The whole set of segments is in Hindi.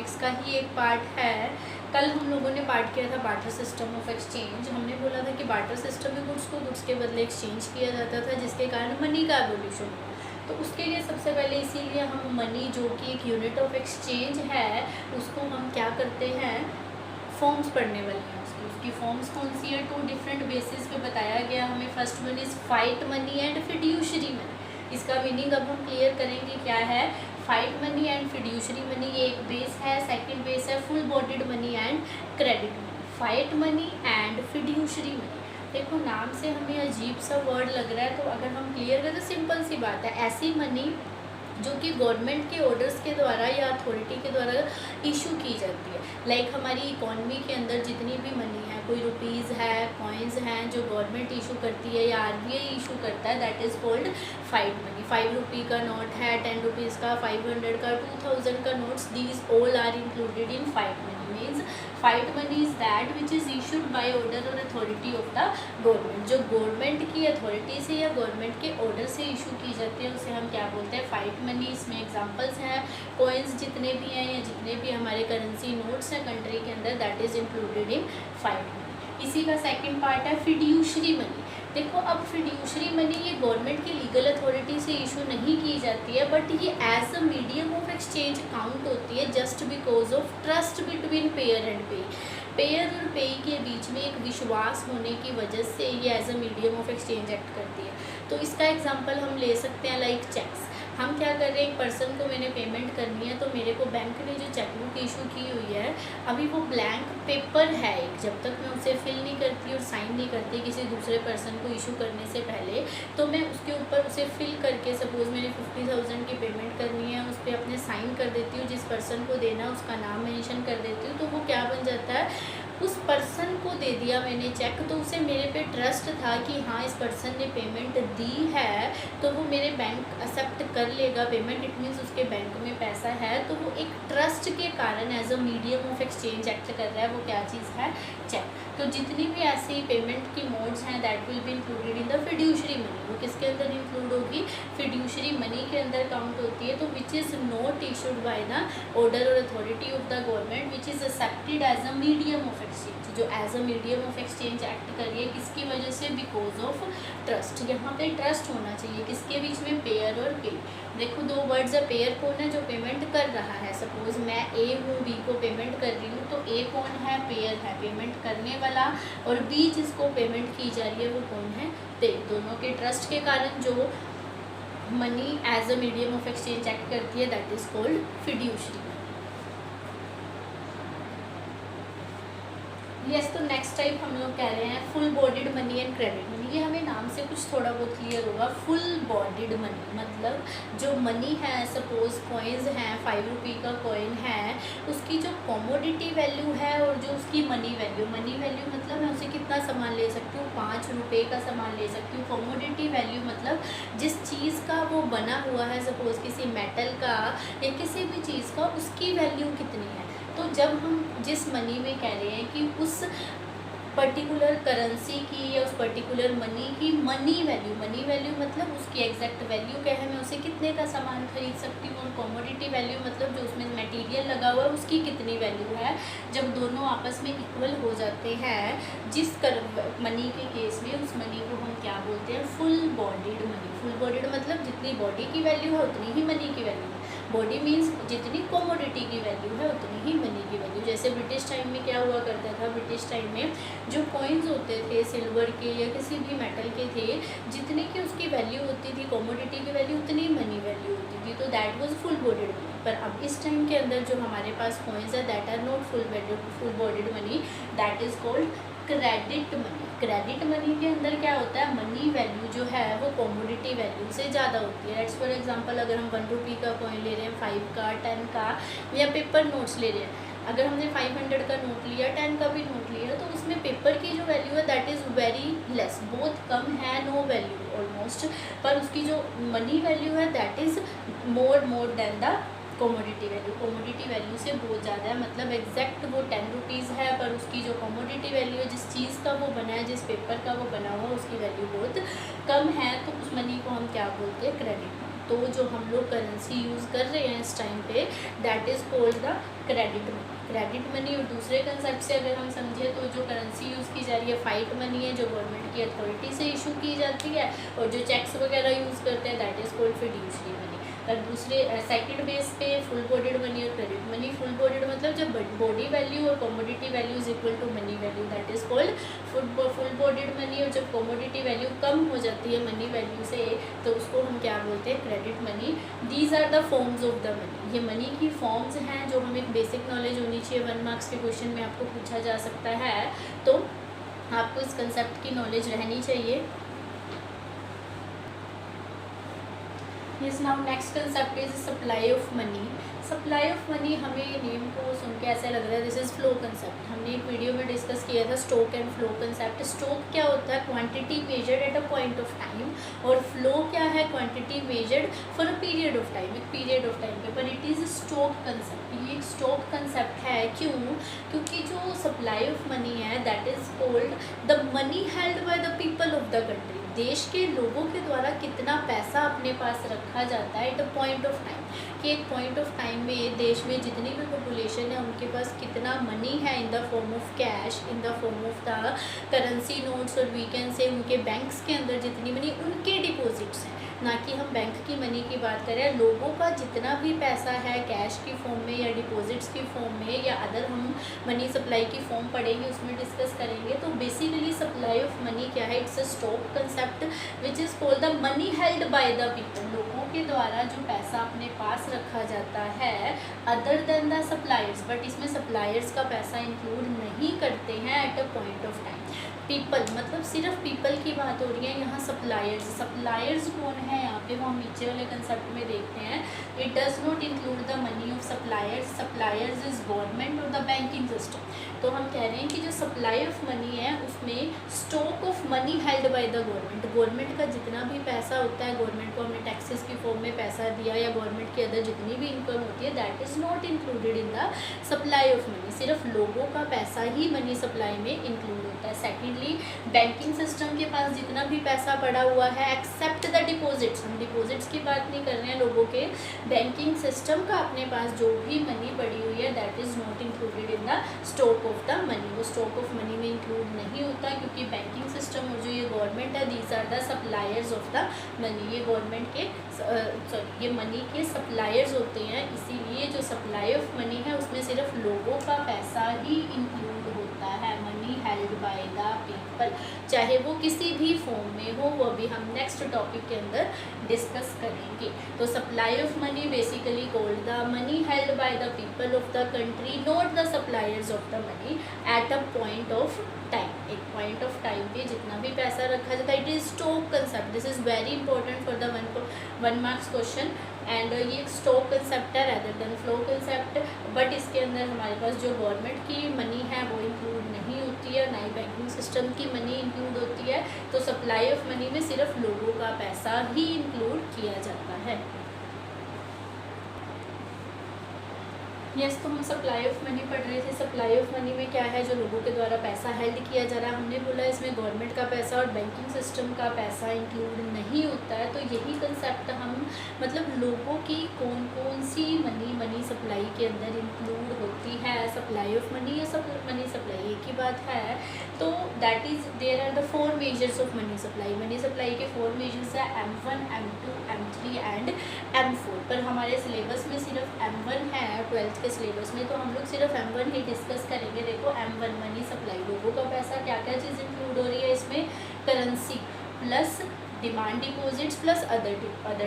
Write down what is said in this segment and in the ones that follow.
इकोनॉमिक्स का ही एक पार्ट है। कल हम लोगों ने पार्ट किया था बार्टर सिस्टम ऑफ एक्सचेंज। हमने बोला था कि बार्टर सिस्टम में गुड्स को गुड्स के बदले एक्सचेंज किया जाता था, जिसके कारण मनी का एवोल्यूशन हुआ। तो उसके लिए सबसे पहले इसीलिए हम मनी, जो कि एक यूनिट ऑफ एक्सचेंज है, उसको हम क्या करते हैं, फॉर्म्स पढ़ने वाले हैं। उसकी फॉर्म्स कौन सी है, 2 डिफरेंट बेसिस पे बताया गया हमें। First one is fight money and fiduciary money. इसका मीनिंग अब हम क्लियर करेंगे क्या है। Fight money and fiduciary money ये एक बेस है। सेकंड बेस है full bodied money and credit money. Fight money and fiduciary money, देखो नाम से हमें अजीब सा वर्ड लग रहा है, तो अगर हम क्लियर करें तो सिंपल सी बात है, ऐसी मनी जो कि गवर्नमेंट के ऑर्डर्स के द्वारा या अथॉरिटी के द्वारा इशू की जाती है। लाइक हमारी इकॉनमी के अंदर जितनी भी मनी है, कोई रुपीज़ है, कॉइन्स हैं, जो गवर्नमेंट इशू करती है या आरबीआई इशू करता है, that is called fight money. 5 रुपये का नोट है, 10 रुपीज़ का, 500 का, 2000 का notes, these all are included in fiat money. Means fiat money is that which is issued by order और अथॉरिटी ऑफ द गवर्नमेंट। जो गवर्नमेंट की अथॉरिटी से या गवर्नमेंट के ऑर्डर से इशू की जाती है उसे हम क्या बोलते हैं, फाइट मनी। इसमें एग्जांपल्स हैं कॉइन्स जितने भी हैं या जितने भी हमारे करेंसी नोट्स हैं कंट्री के अंदर, that is included in fiat money. इसी का सेकंड पार्ट है फिड्यूशरी मनी। देखो अब फिड्यूशरी मनी ये गवर्नमेंट की लीगल अथॉरिटी से इशू नहीं की जाती है, बट ये as a medium of exchange count होती है just because of trust between payer and payee. Payer और पे के बीच में एक विश्वास होने की वजह से ये as a medium of exchange act करती है। तो इसका एग्जांपल हम ले सकते हैं लाइक चेक्स। हम क्या कर रहे हैं, एक पर्सन को मैंने पेमेंट करनी है, तो मेरे को बैंक ने जो चेकबुक इशू की हुई है, अभी वो ब्लैंक पेपर है एक, जब तक मैं उसे फिल नहीं करती और साइन नहीं करती किसी दूसरे पर्सन को इशू करने से पहले, तो मैं उसके ऊपर उसे फिल करके, सपोज़ मैंने 50,000 की पेमेंट करनी है, उस पर अपने साइन कर देती हूँ, जिस पर्सन को देना उसका नाम मेंशन कर देती हूँ, तो वो क्या बन जाता है, उस पर्सन को दे दिया मैंने चेक, तो उसे मेरे पे ट्रस्ट था कि हाँ इस पर्सन ने पेमेंट दी है, तो वो मेरे बैंक एक्सेप्ट कर लेगा पेमेंट, इट मीन्स उसके बैंक में पैसा है। तो वो एक ट्रस्ट के कारण as a medium of exchange act कर रहा है, वो क्या चीज़ है, चेक। तो जितनी भी ऐसी पेमेंट की मोड्स हैं that will be included in the fiduciary money. वो किसके अंदर इंक्लूड होगी, फिड्यूशरी मनी के अंदर काउंट होती है। तो which is not issued by the order और authority of the government, which is accepted as a medium of exchange, जो as a medium of exchange act करिए, किसकी वजह से, बिकॉज ऑफ ट्रस्ट। यहाँ पे ट्रस्ट होना चाहिए किसके बीच में, पेयर और पे। देखो 2 वर्ड्स है, पेयर कौन है, जो पेमेंट कर रहा है, सपोज मैं ए हूँ, बी को पेमेंट कर रही हूँ, तो ए कौन है, पेयर है, पेमेंट करने वाला, और बी जिसको पेमेंट की जा रही है वो कौन है, पे। दोनों के ट्रस्ट के कारण जो money as a medium of exchange act करती है, that is called fiduciary. Yes, तो नेक्स्ट टाइप हम लोग कह रहे हैं full bodied money and credit money. ये हमें नाम से कुछ थोड़ा बहुत क्लियर होगा। फुल बॉडीड मनी मतलब जो मनी है, सपोज कॉइन्स हैं, 5 रुपये का कॉइन है, उसकी जो कॉमोडिटी वैल्यू है और जो उसकी मनी वैल्यू मतलब मैं उसे कितना सामान ले सकती हूँ, 5 रुपये का सामान ले सकती हूँ। कॉमोडिटी वैल्यू मतलब जिस चीज़ का वो बना हुआ है, सपोज किसी मेटल का या किसी भी चीज़ का, उसकी वैल्यू कितनी है। तो जब हम जिस मनी में कह रहे हैं कि उस पर्टिकुलर करेंसी की या उस पर्टिकुलर मनी की मनी वैल्यू मतलब उसकी एग्जैक्ट वैल्यू क्या है, मैं उसे कितने का सामान खरीद सकती हूँ। और कॉमोडिटी वैल्यू मतलब जो उसमें मटेरियल लगा हुआ है उसकी कितनी वैल्यू है। जब दोनों आपस में इक्वल हो जाते हैं जिस मनी के केस में, उस मनी को हम क्या बोलते हैं, full bodied money. Full bodied मतलब जितनी बॉडी की वैल्यू है उतनी ही मनी की वैल्यू है। बॉडी मीन्स जितनी कॉमोडिटी की वैल्यू है उतनी ही मनी की वैल्यू। जैसे ब्रिटिश टाइम में क्या हुआ करता था, ब्रिटिश टाइम में जो कॉइन्स होते थे सिल्वर के या किसी भी मेटल के थे, जितने की उसकी वैल्यू होती थी, कॉमोडिटी की वैल्यू, उतनी मनी वैल्यू होती थी। तो that was full bodied money. पर अब इस टाइम के अंदर जो हमारे पास कॉइन्स है that are not full bodied money, that is called credit money. Credit money के अंदर क्या होता है, मनी वैल्यू जो है वो कॉमोडिटी वैल्यू से ज़्यादा होती है। लेट्स फॉर एग्जांपल अगर हम 1 रुपये का कॉइन ले रहे हैं, 5 का, 10 का, या पेपर नोट्स ले रहे हैं, अगर हमने 500 का नोट लिया, 10 का भी नोट लिया, तो उसमें पेपर की जो वैल्यू है दैट इज़ वेरी लेस, बहुत कम है, नो वैल्यू ऑलमोस्ट। पर उसकी जो मनी वैल्यू है that is more than the commodity value. Commodity value से बहुत ज़्यादा है, मतलब एग्जैक्ट वो 10 रुपीज़ है, पर उसकी जो कॉमोडिटी वैल्यू है, जिस चीज़ का वो बना है, जिस पेपर का वो बना हुआ, उसकी वैल्यू बहुत कम है। तो उस मनी को हम क्या बोलते हैं, क्रेडिट मनी। तो जो हम लोग करेंसी यूज़ कर रहे हैं इस टाइम पे, that is called the credit money. Credit money, और दूसरे कंसेप्ट से अगर हम समझें तो जो करेंसी यूज़ की जा रही है फाइट मनी है, जो गवर्नमेंट की अथॉरिटी से इशू की जाती है, और जो चेक्स वगैरह यूज़ करते हैं that is called fiduciary money. और दूसरे सेकंड बेस पे फुल बॉडीड मनी और क्रेडिट मनी। फुल बॉडीड मतलब जब बॉडी वैल्यू और commodity value is equal to money value, that is called full bodied money. और जब कमोडिटी वैल्यू कम हो जाती है मनी वैल्यू से, तो उसको हम क्या बोलते हैं, credit money. These are the forms of the money. ये मनी की फॉर्म्स हैं जो हमें बेसिक नॉलेज होनी चाहिए। 1 मार्क्स के क्वेश्चन में आपको पूछा जा सकता है, तो आपको इस कंसेप्ट की नॉलेज रहनी चाहिए। Yes, now next concept is supply of money. Supply of money, हमें नेम को सुन के ऐसा लग रहा है दिस इज़ फ्लो कंसेप्ट। हमने एक वीडियो में डिस्कस किया था stock and flow concept. Stock क्या होता है, quantity measured at a point of time, और फ्लो क्या है, quantity measured for a period of time, एक पीरियड ऑफ टाइम पे। पर इट इज़ स्टॉक कंसेप्ट, ये एक स्टॉक कंसेप्ट है। क्यों? क्योंकि जो सप्लाई ऑफ मनी है that is called the money held by the people of the country. देश के लोगों के द्वारा कितना पैसा अपने पास रखा जाता है at a point of time, कि एक पॉइंट ऑफ टाइम में देश में जितनी भी पॉपुलेशन है उनके पास कितना मनी है in the form of cash, in the form of the currency notes, और वी कैन से उनके बैंक्स के अंदर जितनी मनी उनके डिपॉजिट्स हैं, ना कि हम बैंक की मनी की बात करें। लोगों का जितना भी पैसा है कैश की फॉर्म में या डिपॉजिट्स की फॉर्म में, या अदर हम मनी सप्लाई की फॉर्म पढ़ेंगे उसमें डिस्कस करेंगे। तो बेसिकली सप्लाई ऑफ मनी क्या है, it's a stock concept which is called the money held by the people. लोगों के द्वारा जो पैसा अपने पास रखा जाता है other than the suppliers, but इसमें सप्लायर्स का पैसा इंक्लूड नहीं करते हैं at a point of time. People मतलब सिर्फ पीपल की बात हो रही है यहाँ। सप्लायर्स, सप्लायर्स कौन है यहाँ पे वो हम नीचे वाले कंसेप्ट में देखते हैं। It does not include the money of suppliers. Suppliers is government और द बैंकिंग सिस्टम। तो हम कह रहे हैं कि जो सप्लाई ऑफ मनी है उसमें stock of money held by the government, government का जितना भी पैसा होता है, गवर्नमेंट को हमने टैक्सेस की फॉर्म में पैसा दिया या गवर्नमेंट की अदर जितनी भी इनकम होती है that is not included in the supply of money. सिर्फ लोगों का पैसा ही मनी सप्लाई में इंक्लूड होता है। सेकेंडली बैंकिंग सिस्टम के पास जितना भी पैसा पड़ा हुआ है एक्सेप्ट द डिपॉजिट्स, हम डिपॉजिट्स की बात नहीं कर रहे हैं लोगों के, बैंकिंग सिस्टम का अपने पास जो भी मनी पड़ी हुई है that is not included in the stock of the money. वो स्टॉक ऑफ मनी में इंक्लूड नहीं होता क्योंकि बैंकिंग सिस्टम और जो ये गवर्नमेंट है these are the suppliers of the money. ये गवर्नमेंट के ये मनी के सप्लायर्स होते हैं, इसीलिए जो सप्लाई ऑफ मनी है उसमें सिर्फ लोगों का पैसा ही इंक्लूड होता है, money held by the people, चाहे वो किसी भी फॉर्म में हो। वो भी हम नेक्स्ट टॉपिक के अंदर डिस्कस करेंगे। तो supply of money basically called the money held by the people of the country, not the suppliers of the money at a point of time. एक पॉइंट ऑफ टाइम पे जितना भी पैसा रखा जाता है it is stock concept. This is very important for the 1 marks question, and ये एक स्टॉक कंसेप्ट है rather than flow concept. But इसके अंदर हमारे पास जो गवर्नमेंट की मनी है वो इंक्लूड नहीं होती है, ना ही बैंकिंग सिस्टम की मनी इंक्लूड होती है। तो सप्लाई ऑफ मनी में सिर्फ लोगों का पैसा ही इंक्लूड किया जाता है। यस, तो हम सप्लाई ऑफ मनी पढ़ रहे थे। सप्लाई ऑफ मनी में क्या है, जो लोगों के द्वारा पैसा हेल्ड किया जा रहा है। हमने बोला इसमें गवर्नमेंट का पैसा और बैंकिंग सिस्टम का पैसा इंक्लूड नहीं होता है। तो यही कंसेप्ट हम मतलब लोगों की कौन कौन सी मनी सप्लाई के अंदर इंक्लूड होती है, सप्लाई ऑफ मनी या मनी सप्लाई एक ही बात है। तो that is there are the 4 measures of money supply. Money supply के 4 मेजर्स है M1, M2, M3 and M4। पर हमारे सिलेबस में सिर्फ M1 है 12th के सिलेबस में, तो हम लोग सिर्फ M1 ही डिस्कस करेंगे। देखो M1 मनी सप्लाई, लोगों का पैसा क्या क्या चीज़ इंक्लूड हो रही है इसमें, currency plus demand deposits plus other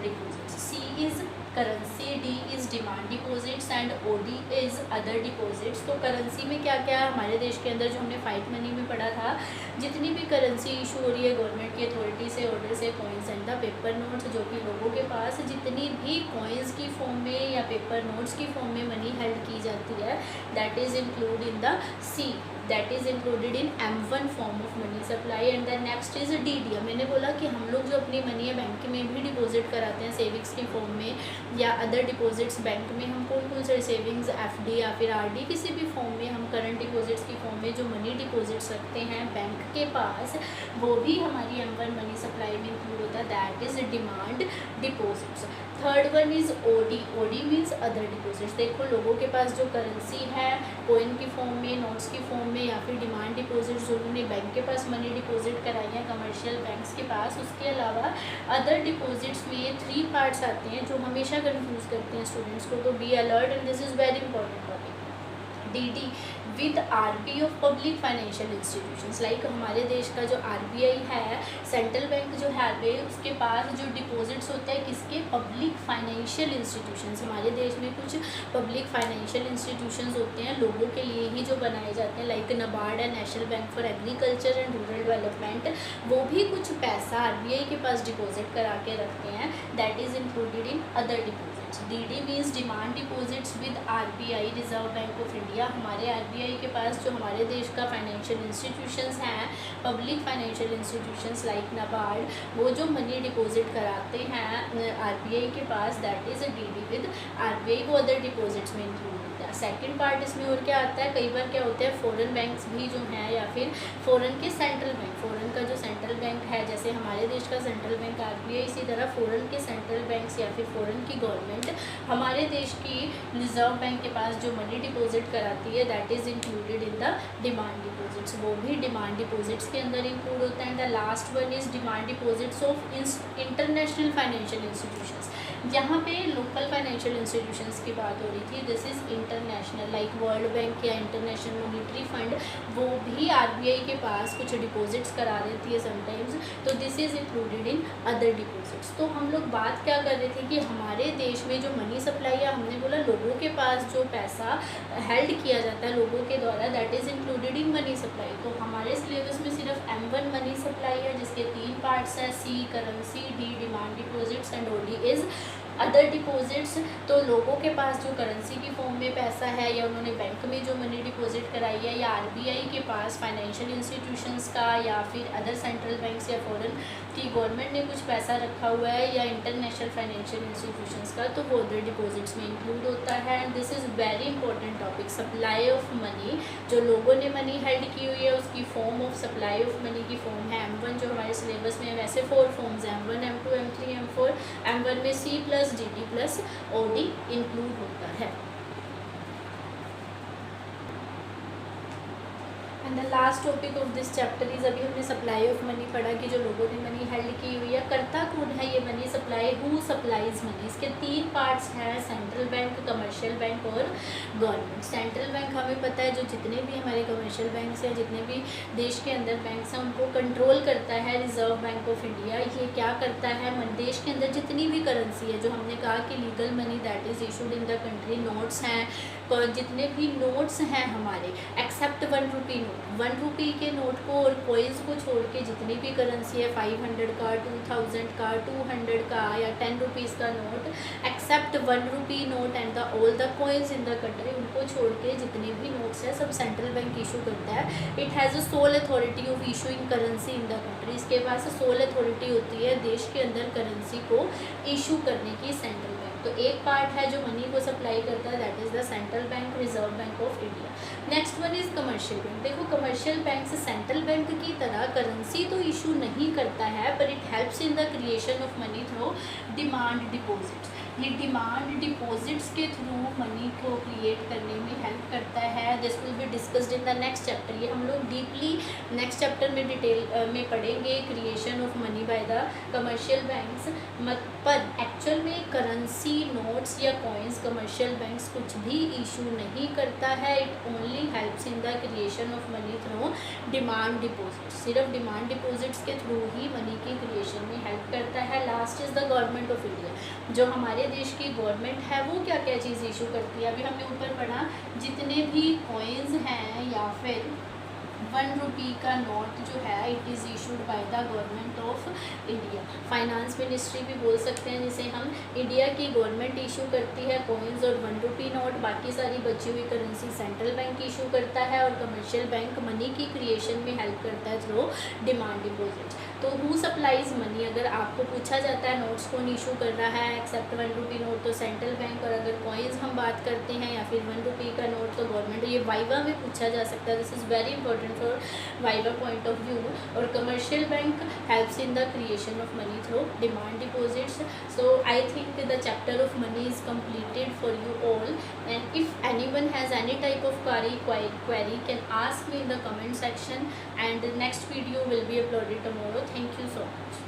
deposits. C is currency, D is demand deposits and OD is other deposits. तो करेंसी में क्या क्या है हमारे देश के अंदर, जो हमने फाइट मनी में पढ़ा था, जितनी भी करेंसी इशू हो रही है गवर्नमेंट की अथॉरिटी से, ऑर्डर से, coins and the paper notes, जो कि लोगों के पास जितनी भी कॉइन्स की फॉर्म में या पेपर नोट्स की फॉर्म में मनी हेल्ड की जाती है that is include in the C, that is included in M1 form of money supply. And the next is DD। मैंने बोला कि हम लोग जो अपनी मनी है बैंक में भी डिपॉजिट कराते हैं सेविंग्स की फॉर्म में या अदर डिपॉजिट्स बैंक में, हम कौन कौन से सेविंग्स FD या फिर RD किसी भी फॉर्म में हम करंट डिपॉजिट्स की फॉर्म में जो मनी डिपॉजिट्स रखते हैं बैंक के पास, वो भी हमारी M1 मनी सप्लाई में इंक्लूड होता है, that is demand deposits. Third one is OD। OD means other deposits. देखो लोगों के पास जो करेंसी है कॉइन की फॉर्म में, नोट्स की फॉर्म में, या फिर डिमांड डिपॉजिट्स जो उन्होंने बैंक के पास मनी डिपॉजिट कराई है कमर्शियल बैंक्स के पास, उसके अलावा अदर डिपॉजिट्स में 3 पार्ट्स आते हैं जो हमेशा कंफ्यूज करते हैं स्टूडेंट्स को, तो be alert and this is very important topic. DD with RBI of public financial institutions. Like हमारे देश का जो RBI है, सेंट्रल बैंक जो है RBI, उसके पास जो डिपॉजिट्स होते हैं किसके, पब्लिक फाइनेंशियल इंस्टीट्यूशंस। हमारे देश में कुछ पब्लिक फाइनेंशियल इंस्टीट्यूशंस होते हैं लोगों के लिए ही जो बनाए जाते हैं, लाइक NABARD है, national bank for agriculture and rural development, वो भी कुछ पैसा RBI के पास डिपॉजिट करा के रखते हैं, that is included in other deposits. DD means demand deposits with RBI, Reserve Bank of India. हमारे RBI के पास जो हमारे देश का फाइनेंशियल इंस्टीट्यूशंस हैं, public financial institutions like NABARD, वो जो मनी डिपॉजिट कराते हैं RBI के पास, that is DD with RBI, को अदर डिपॉजिट्स में इंक्लूड होता है। सेकंड पार्ट इसमें और क्या आता है, कई बार क्या होता है फॉरेन बैंक्स भी जो हैं, या फिर फॉरेन के सेंट्रल बैंक, फॉरेन का जो सेंट्रल बैंक है, जैसे हमारे देश का सेंट्रल बैंक RBI, इसी तरह फॉरेन के सेंट्रल बैंक्स या फिर फॉरेन की गवर्नमेंट हमारे देश की रिजर्व बैंक के पास जो मनी डिपॉजिट कराती है, that is included in the demand deposits, वो भी डिमांड डिपॉजिट्स के अंदर इंक्लूड होता है। The last one is demand deposits of international financial institutions. यहाँ पे लोकल फाइनेंशियल इंस्टीट्यूशंस की बात हो रही थी, this is international, like world bank या इंटरनेशनल मॉनिटरी फंड, वो भी RBI के पास कुछ डिपॉजिट्स करा देती है समटाइम्स, तो this is included in other deposits. तो हम लोग बात क्या कर रहे थे कि हमारे देश में जो मनी सप्लाई है, हमने बोला लोगों के पास जो पैसा हेल्ड किया जाता है लोगों के द्वारा, that is included in money supply. तो हमारे सिलेबस में सिर्फ M1 मनी सप्लाई है जिसके 3 पार्ट्स हैं, C currency, D demand deposits and OD is other deposits. तो लोगों के पास जो करेंसी की फॉर्म में पैसा है, या उन्होंने बैंक में जो मनी डिपॉजिट कराई है, या RBI के पास फाइनेंशियल इंस्टीट्यूशंस का, या फिर अदर सेंट्रल बैंक्स या फॉरेन की गवर्नमेंट ने कुछ पैसा रखा हुआ है, या इंटरनेशनल फाइनेंशियल इंस्टीट्यूशंस का, तो वो अदर डिपॉजिट्स में इंक्लूड होता है। And this is very important topic, supply of money. जो लोगों ने मनी हेल्ड की हुई है उसकी form of supply of money की फॉर्म है M1, जो हमारे सिलेबस में वैसे 4 फॉर्म्स हैं, M1, M2, M3, M4। M1 में C plus DD plus OD include होता है। And the last topic of this chapter is, अभी हमने सप्लाई ऑफ मनी पढ़ा कि जो लोगों ने मनी हेल्ड की हुई है, करता कौन है ये money supply, who supplies money. इसके 3 पार्ट्स हैं, सेंट्रल बैंक, कमर्शियल बैंक और गवर्नमेंट। सेंट्रल बैंक हमें पता है जो जितने भी हमारे कमर्शियल बैंक्स हैं, जितने भी देश के अंदर बैंक्स हैं, उनको कंट्रोल करता है रिजर्व बैंक ऑफ इंडिया। ये क्या करता है, देश के अंदर जितनी भी करेंसी है, जो हमने कहा कि legal money that is issued in the country, notes हैं, जितने भी नोट्स हैं हमारे, एक्सेप्ट 1 रुपी नोट, 1 रुपी के नोट को और कोइंस को छोड़ के जितनी भी करेंसी है, 500 का, 2000 का, 200 का, या 10 रुपीज़ का note, except 1 rupee note and the all the coins in the country, उनको छोड़ के जितने भी नोट्स है सब सेंट्रल बैंक इशू करता है। It has a soul authority of issuing currency in the country. इसके पास सोल अथॉरिटी होती है देश के अंदर करेंसी को इशू करने की, सेंट्रल बैंक। तो एक पार्ट है जो मनी को सप्लाई करता है, that is the central bank, reserve Bank of India. Next one is commercial bank. देखो कमर्शियल बैंक से सेंट्रल बैंक की तरह करेंसी तो इशू नहीं करता है, पर it helps in the creation of money through demand deposits. ये डिमांड डिपॉजिट्स के थ्रू मनी को क्रिएट करने में हेल्प करता है। This will be discussed in the next chapter. ये हम लोग डीपली नेक्स्ट चैप्टर में डिटेल में पढ़ेंगे, creation of money by the commercial banks. पर एक्चुअल में करेंसी, नोट्स या कॉइन्स कमर्शियल बैंक्स कुछ भी इशू नहीं करता है। It only helps in the creation of money through demand deposits. सिर्फ डिमांड डिपॉजिट्स के थ्रू ही मनी की क्रिएशन में हेल्प करता है। Last is the government of India. जो हमारे देश की गवर्नमेंट है वो क्या क्या चीज़ इशू करती है, अभी हमने ऊपर पढ़ा, जितने भी कॉइन्स हैं या फिर 1 रुपी का नोट जो है, it is issued by the government of India. Finance ministry भी बोल सकते हैं जिसे हम। इंडिया की गवर्नमेंट इशू करती है कॉइन्स और 1 रुपी नोट, बाकी सारी बची हुई करेंसी सेंट्रल बैंक इशू करता है, और कमर्शियल बैंक मनी की क्रिएशन में हेल्प करता है थ्रू डिमांड डिपॉजिट्स। तो हु सप्लाइज मनी, अगर आपको पूछा जाता है नोट्स कौन इशू कर रहा है, एक्सेप्ट 1 रुपी नोट तो सेंट्रल बैंक, और अगर कॉइन्स हम बात करते हैं या फिर 1 रुपी का नोट तो गवर्नमेंट। ये वाइवा में पूछा जा सकता है, this is very important for viva point of view. और commercial bank helps in the creation of money through demand deposits. So I think the chapter of money is completed for you all, and if anyone has any type of query can ask me in the comment section, and the next video will be uploaded tomorrow. Thank you so much.